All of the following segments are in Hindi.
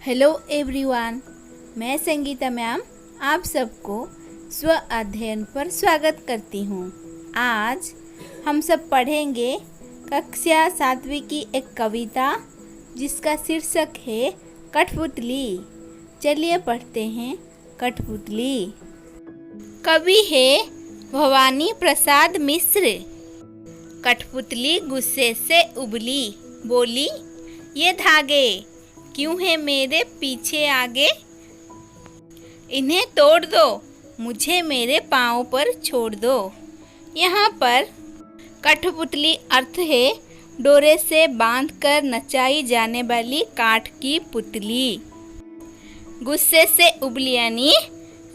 हेलो एवरीवन, मैं संगीता मैम आप सबको स्व अध्ययन पर स्वागत करती हूँ। आज हम सब पढ़ेंगे कक्षा 7वीं की एक कविता जिसका शीर्षक है कठपुतली। चलिए पढ़ते हैं कठपुतली। कवि है भवानी प्रसाद मिश्र। कठपुतली गुस्से से उबली, बोली ये धागे क्यों है मेरे पीछे आगे, इन्हें तोड़ दो, मुझे मेरे पाँव पर छोड़ दो। यहाँ पर कठपुतली अर्थ है डोरे से बांधकर नचाई जाने वाली काठ की पुतली। गुस्से से उबली यानी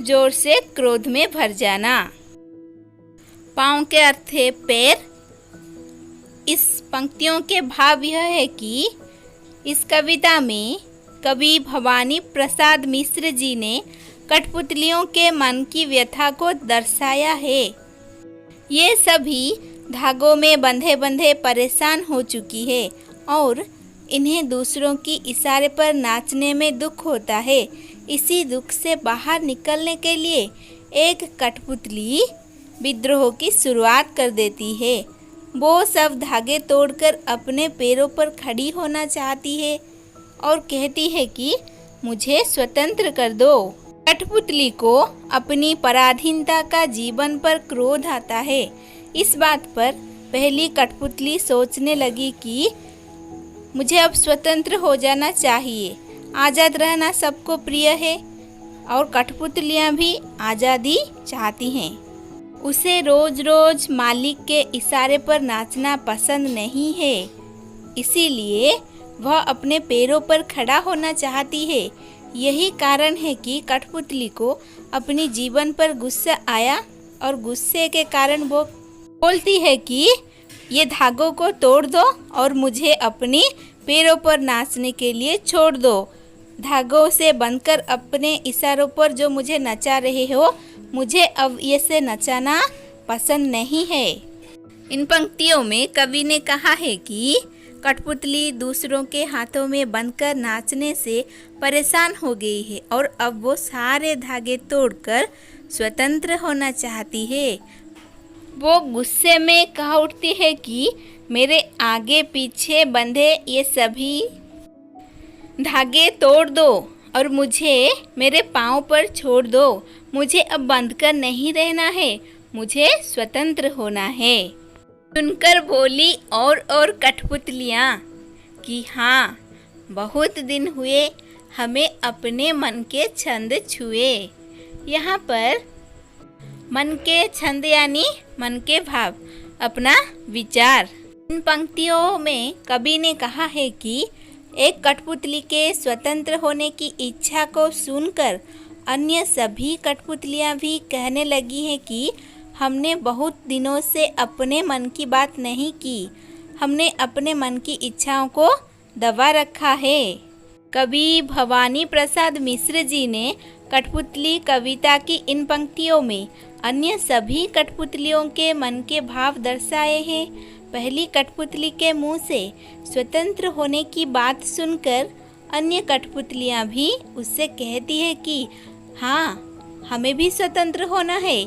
जोर से क्रोध में भर जाना। पाँव के अर्थ है पैर। इस पंक्तियों के भाव यह है कि इस कविता में कवि भवानी प्रसाद मिश्र जी ने कठपुतलियों के मन की व्यथा को दर्शाया है। ये सभी धागों में बंधे बंधे परेशान हो चुकी है और इन्हें दूसरों की इशारे पर नाचने में दुख होता है। इसी दुख से बाहर निकलने के लिए एक कठपुतली विद्रोह की शुरुआत कर देती है। वो सब धागे तोड़कर अपने पैरों पर खड़ी होना चाहती है और कहती है कि मुझे स्वतंत्र कर दो। कठपुतली को अपनी पराधीनता का जीवन पर क्रोध आता है। इस बात पर पहली कठपुतली सोचने लगी कि मुझे अब स्वतंत्र हो जाना चाहिए। आज़ाद रहना सबको प्रिय है और कठपुतलियाँ भी आज़ादी चाहती हैं। उसे रोज रोज मालिक के इशारे पर नाचना पसंद नहीं है, इसीलिए वह अपने पैरों पर खड़ा होना चाहती है। यही कारण है कि कठपुतली को अपनी जीवन पर गुस्सा आया और गुस्से के कारण वो बोलती है कि ये धागों को तोड़ दो और मुझे अपनी पैरों पर नाचने के लिए छोड़ दो। धागों से बंधकर अपने इशारों पर जो मुझे नचा रहे हो, मुझे अब ये से नचाना पसंद नहीं है। इन पंक्तियों में कवि ने कहा है कि कठपुतली दूसरों के हाथों में बंधकर नाचने से परेशान हो गई है और अब वो सारे धागे तोड़कर स्वतंत्र होना चाहती है। वो गुस्से में कह उठती है कि मेरे आगे पीछे बंधे ये सभी धागे तोड़ दो और मुझे मेरे पाँव पर छोड़ दो। मुझे अब बंधकर नहीं रहना है, मुझे स्वतंत्र होना है। सुनकर बोली और कठपुतलियाँ कि हाँ, बहुत दिन हुए हमें अपने मन के छंद छुए। यहाँ पर मन के छंद यानी मन के भाव, अपना विचार। इन पंक्तियों में कवि ने कहा है कि एक कठपुतली के स्वतंत्र होने की इच्छा को सुनकर अन्य सभी कठपुतलियाँ भी कहने लगी हैं कि हमने बहुत दिनों से अपने मन की बात नहीं की, हमने अपने मन की इच्छाओं को दबा रखा है। कवि भवानी प्रसाद मिश्र जी ने कठपुतली कविता की इन पंक्तियों में अन्य सभी कठपुतलियों के मन के भाव दर्शाए हैं। पहली कठपुतली के मुंह से स्वतंत्र होने की बात सुनकर अन्य कठपुतलियाँ भी उससे कहती है कि हाँ, हमें भी स्वतंत्र होना है,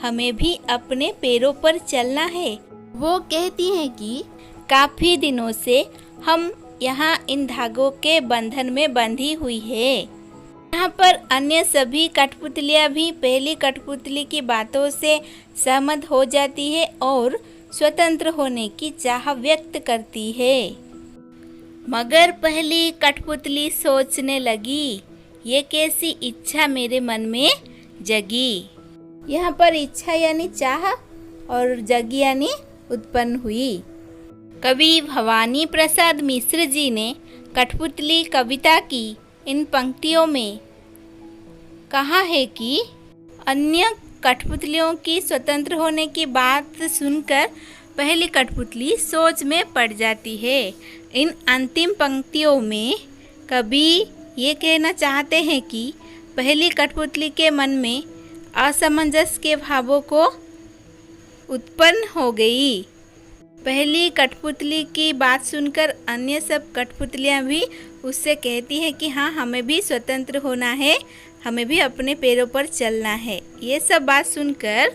हमें भी अपने पैरों पर चलना है। वो कहती हैं कि काफ़ी दिनों से हम यहाँ इन धागों के बंधन में बंधी हुई है। यहाँ पर अन्य सभी कठपुतलियाँ भी पहली कठपुतली की बातों से सहमत हो जाती है और स्वतंत्र होने की चाह व्यक्त करती है। मगर पहली कठपुतली सोचने लगी, ये कैसी इच्छा मेरे मन में जगी। यहाँ पर इच्छा यानी चाह और जगी यानी उत्पन्न हुई। कवि भवानी प्रसाद मिश्र जी ने कठपुतली कविता की इन पंक्तियों में कहा है कि अन्य कठपुतलियों की स्वतंत्र होने की बात सुनकर पहली कठपुतली सोच में पड़ जाती है। इन अंतिम पंक्तियों में कवि ये कहना चाहते हैं कि पहली कठपुतली के मन में असमंजस के भावों को उत्पन्न हो गई। पहली कठपुतली की बात सुनकर अन्य सब कठपुतलियाँ भी उससे कहती है कि हाँ, हमें भी स्वतंत्र होना है, हमें भी अपने पैरों पर चलना है। ये सब बात सुनकर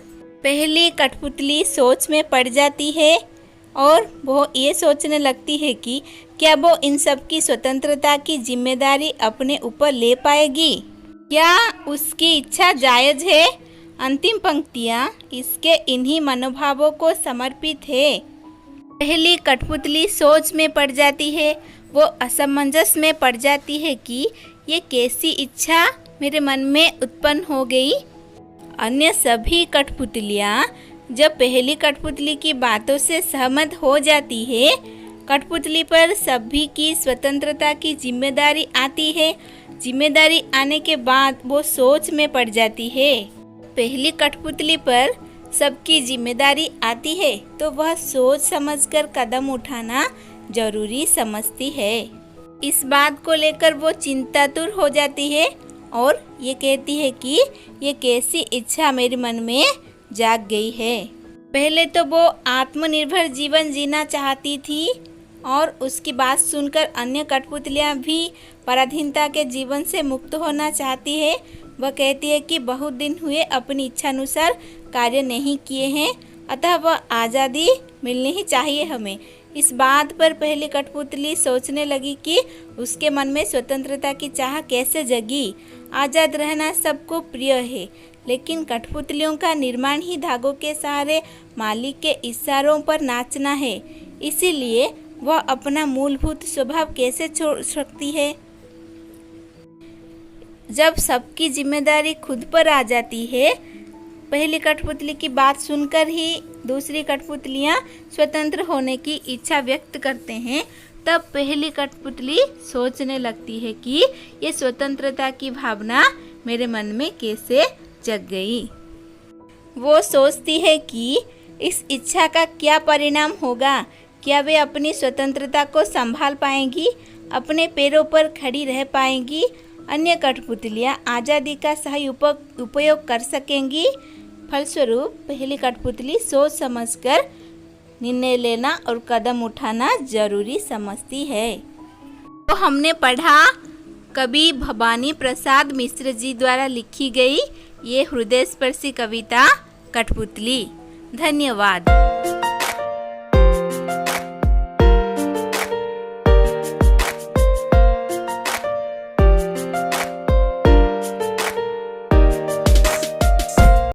पहली कठपुतली सोच में पड़ जाती है और वो ये सोचने लगती है कि क्या वो इन सब की स्वतंत्रता की जिम्मेदारी अपने ऊपर ले पाएगी, क्या उसकी इच्छा जायज़ है। अंतिम पंक्तियाँ इसके इन्हीं मनोभावों को समर्पित है। पहली कठपुतली सोच में पड़ जाती है, वो असमंजस में पड़ जाती है कि ये कैसी इच्छा मेरे मन में उत्पन्न हो गई। अन्य सभी कठपुतलियाँ जब पहली कठपुतली की बातों से सहमत हो जाती है, कठपुतली पर सभी की स्वतंत्रता की जिम्मेदारी आती है। जिम्मेदारी आने के बाद वो सोच में पड़ जाती है। पहली कठपुतली पर सबकी जिम्मेदारी आती है तो वह सोच समझकर कदम उठाना जरूरी समझती है। इस बात को लेकर वो चिंतातुर हो जाती है और ये कहती है कि ये कैसी इच्छा मेरे मन में जाग गई है। पहले तो वो आत्मनिर्भर जीवन जीना चाहती थी और उसकी बात सुनकर अन्य कठपुतलियाँ भी पराधीनता के जीवन से मुक्त होना चाहती है। वह कहती है कि बहुत दिन हुए अपनी इच्छानुसार कार्य नहीं किए हैं, अतः वह आज़ादी मिलनी ही चाहिए हमें। इस बात पर पहली कठपुतली सोचने लगी कि उसके मन में स्वतंत्रता की चाह कैसे जगी। आज़ाद रहना सबको प्रिय है, लेकिन कठपुतलियों का निर्माण ही धागों के सहारे मालिक के इशारों पर नाचना है। इसीलिए वह अपना मूलभूत स्वभाव कैसे छोड़ सकती है। जब सबकी जिम्मेदारी खुद पर आ जाती है, पहली कठपुतली की बात सुनकर ही दूसरी कठपुतलियाँ स्वतंत्र होने की इच्छा व्यक्त करते हैं, तब पहली कठपुतली सोचने लगती है कि ये स्वतंत्रता की भावना मेरे मन में कैसे जग गई। वो सोचती है कि इस इच्छा का क्या परिणाम होगा, क्या वे अपनी स्वतंत्रता को संभाल पाएंगी, अपने पैरों पर खड़ी रह पाएंगी, अन्य कठपुतलियाँ आज़ादी का सही उपयोग कर सकेंगी। फलस्वरूप पहली कठपुतली सोच समझकर निर्णय लेना और कदम उठाना जरूरी समझती है। तो हमने पढ़ा कवि भवानी प्रसाद मिश्र जी द्वारा लिखी गई ये हृदयस्पर्शी कविता कठपुतली। धन्यवाद।